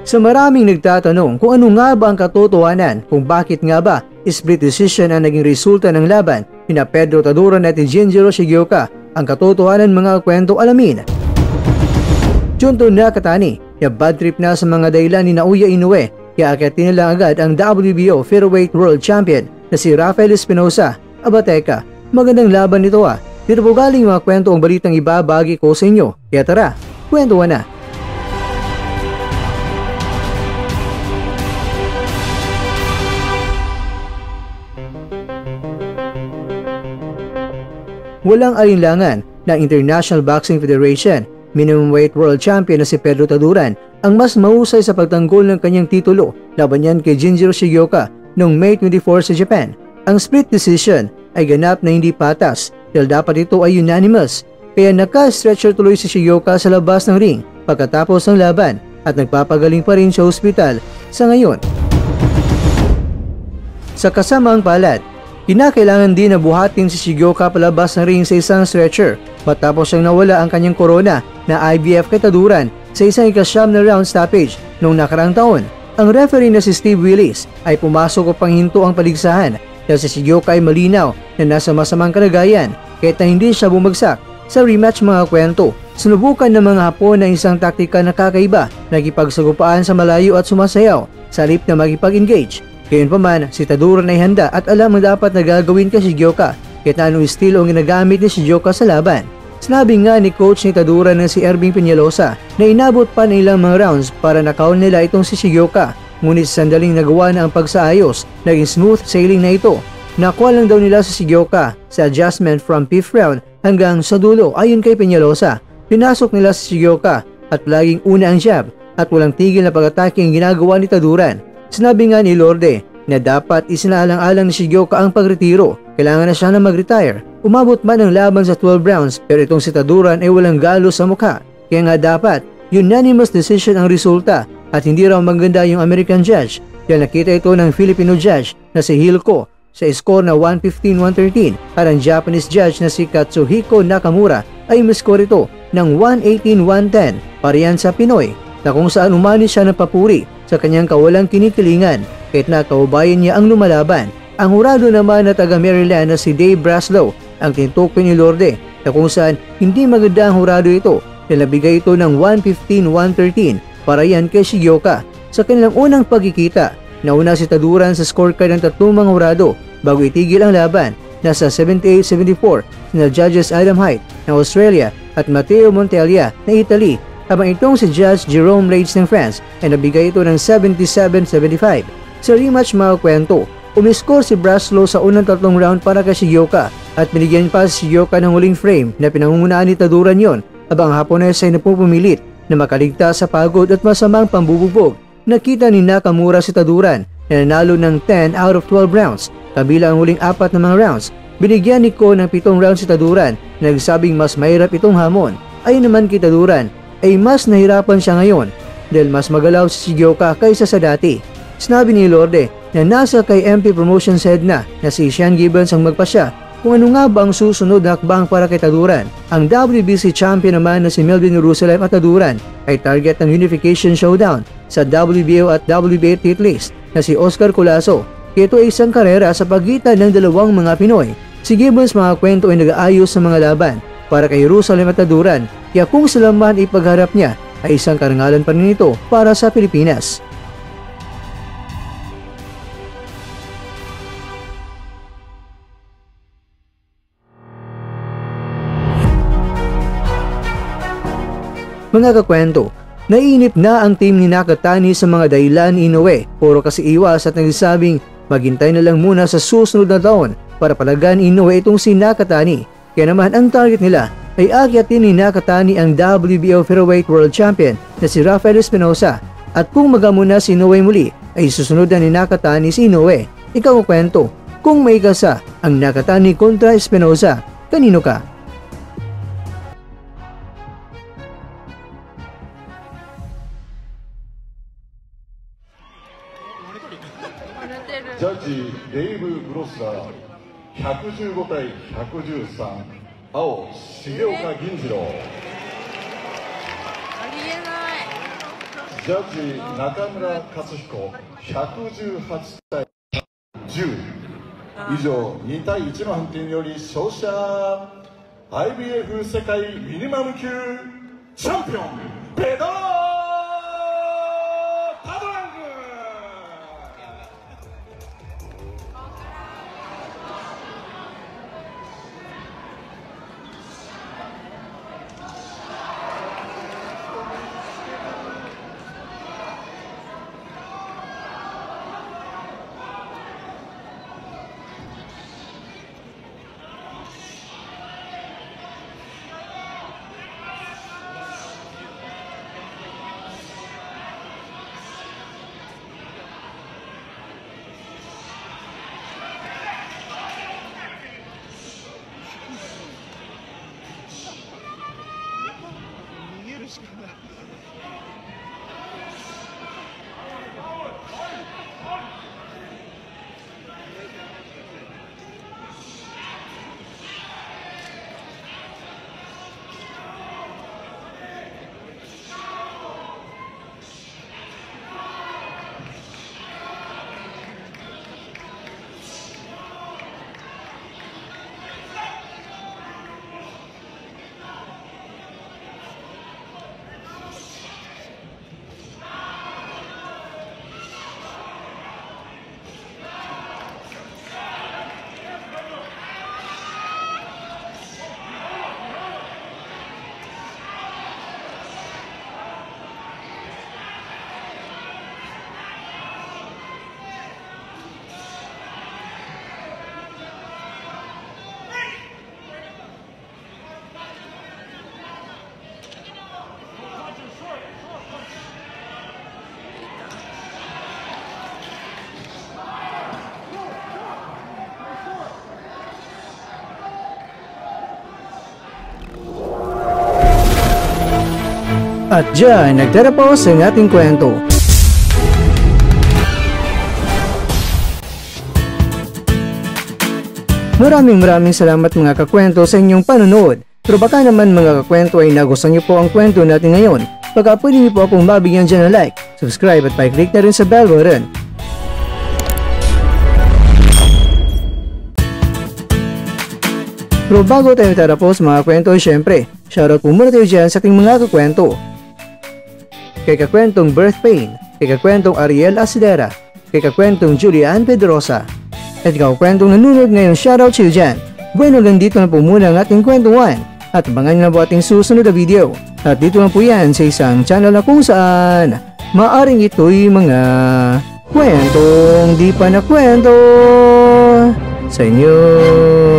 Sa maraming nagtatanong kung ano nga ba ang katotohanan kung bakit nga ba split decision ang naging resulta ng laban ni Pedro Taduran at Jinjiro Shigeoka, ang katotohanan mga kwento alamin. Junto Nakatani, bad trip na sa mga dahilan ni Naoya Inoue kaya akitin nila agad ang WBO Featherweight World Champion na si Rafael Espinosa. Aba teka, magandang laban nito ah. Dito po galing mga kwento ang balitang ibabagi ko sa inyo. Kaya tara, kwentuhan na. Walang alinlangan na International Boxing Federation minimum weight world champion na si Pedro Taduran ang mas mahusay sa pagtanggol ng kanyang titulo laban niyan kay Jinjiro Shigeoka noong May 24 sa Japan. Ang split decision ay ganap na hindi patas dahil dapat ito ay unanimous, kaya naka-stretcher tuloy si Shigeoka sa labas ng ring pagkatapos ng laban at nagpapagaling pa rin sa ospital sa ngayon. Sa kasamaang palad, kinakailangan din na buhatin si Shigeoka palabas ng ring sa isang stretcher matapos siyang nawala ang kanyang corona na IBF kay Taduran sa isang ika-9 na round stoppage noong nakarang taon. Ang referee na si Steve Willis ay pumasok upang hinto ang paligsahan dahil si Shigeoka ay malinaw na nasa masamang kalagayan kahit na hindi siya bumagsak. Sa rematch mga kwento, sinubukan ng mga Hapon na isang taktika na kakaiba, nagipagsagupaan sa malayo at sumasayaw sa halip na makipag-engage. Gayunpaman, si Taduran ay handa at alam ang dapat na gagawin kay Shigeoka kahit na anong estilo ang ginagamit ni Shigeoka sa laban. Sinabi nga ni coach ni Taduran na si Erving Peñalosa na inabot pa ng ilang mga rounds para nakaon nila itong si Shigeoka, ngunit sa sandaling nagawa na ang pagsaayos, naging smooth sailing na ito. Nakuha lang daw nila si Shigeoka sa adjustment from 5th round hanggang sa dulo. Ayon kay Peñalosa, pinasok nila si Shigeoka at laging una ang jab at walang tigil na pag-atake ang ginagawa ni Taduran. Sinabi nga ni Lorde na dapat isinaalang-alang ni Shigeoka ang pagretiro. Kailangan na siya na mag-retire. Umabot man ang laban sa 12 rounds pero itong si Taduran ay walang galos sa mukha. Kaya nga dapat unanimous decision ang resulta at hindi raw maganda yung American judge dahil nakita ito ng Filipino judge na si Hilko sa score na 115-113 at ang Japanese judge na si Katsuhiko Nakamura ay miscore ito ng 118-110 parehan sa Pinoy na kung saan umani siya ng papuri sa kanyang kawalang kinikilingan kahit na kaubayan niya ang lumalaban. Ang hurado naman na taga Maryland na si Dave Braslow ang tinutukoy ni Lorde na kung saan hindi maganda ang hurado ito na nabigay ito ng 115-113 para yan kay Shigeoka. Sa kanilang unang pagkikita, nauna si Taduran sa scorecard ng tatlong mga hurado bago itigil ang laban. Nasa 78-74 na judges Adam Height ng Australia at Matteo Montaglia na Italy, habang itong si Judge Jerome Rage ng France ay nabigay ito ng 77-75. Sa rematch mga kwento, umiscore si Braslow sa unang tatlong round para kay Shigeoka at binigyan pa si Shigeoka ng huling frame na pinangungunaan ni Taduran yon, habang Hapones ay napupumilit na makaligtas sa pagod at masamang pambubugbog. Nakita ni Nakamura si Taduran na nanalo ng 10 out of 12 rounds, kabila ang huling 4 na mga rounds. Binigyan ni Ko ng 7 rounds si Taduran na nagsabing mas mahirap itong hamon. Ayon naman kay Taduran, ay mas nahirapan siya ngayon dahil mas magalaw si Shigeoka kaysa sa dati. Sinabi ni Lorde na nasa kay MP Promotions head na si Sean Gibbons ang magpasya kung ano nga ba ang susunod na hakbang para kay Taduran. Ang WBC champion naman na si Melvin Jerusalem at Taduran ay target ng unification showdown sa WBO at WBA titles na si Oscar Colasso. Ito ay isang karera sa pagitan ng dalawang mga Pinoy. Si Gibbons mga kwento ay nag-aayos sa mga laban para kay Jerusalem at Taduran, kaya kung sila man ipagharap niya ay isang karangalan pa rin ito para sa Pilipinas. Mga kakwento, naiinip na ang team ni Nakatani sa mga dahilan ni Inoue. Puro kasi iwas at nagsasabing maghintay na lang muna sa susunod na taon para palagan ni Inoue itong si Nakatani. Kaya naman ang target nila ay akyatin ni Nakatani ang WBO Featherweight World Champion na si Rafael Espinosa. At kung magamuna si Inoue muli ay susunod na ni Nakatani si Inoue. Ikaw ang kwento, kung may kasa ang Nakatani kontra Espinosa, kanino ka? Judge Dave Brosler 115対113、青、重岡銀次郎。ジャッジ中村克彦118対10以上2対1の判定により勝者 IBF 世界ミニマム級チャンピオンペドロ・パドラング。At dyan, nagtatapos ang ating kwento. Maraming salamat mga kakwento sa inyong panonood. Pero baka naman mga kakwento ay nagustuhan niyo po ang kwento natin ngayon. Baka pwede niyo po akong mabigyan dyan ng like, subscribe at pa-click na rin sa bell button. Pero bago tayo tatapos mga kwento, syempre, shoutout po muna tayo dyan sa ating mga kakwento. Kay kakwentong Birth Pain, kay kakwentong Ariel Asidera, kay kakwentong Julian Pedrosa, at kakwentong nanonood ngayon, shoutout sa iyo dyan. Bueno, dito na po muna ang ating kwentuhan at abangan nyo na po ating susunod na video. At dito na po yan sa isang channel na kung saan maaring ito'y mga kwentong di pa na kwento sa inyo.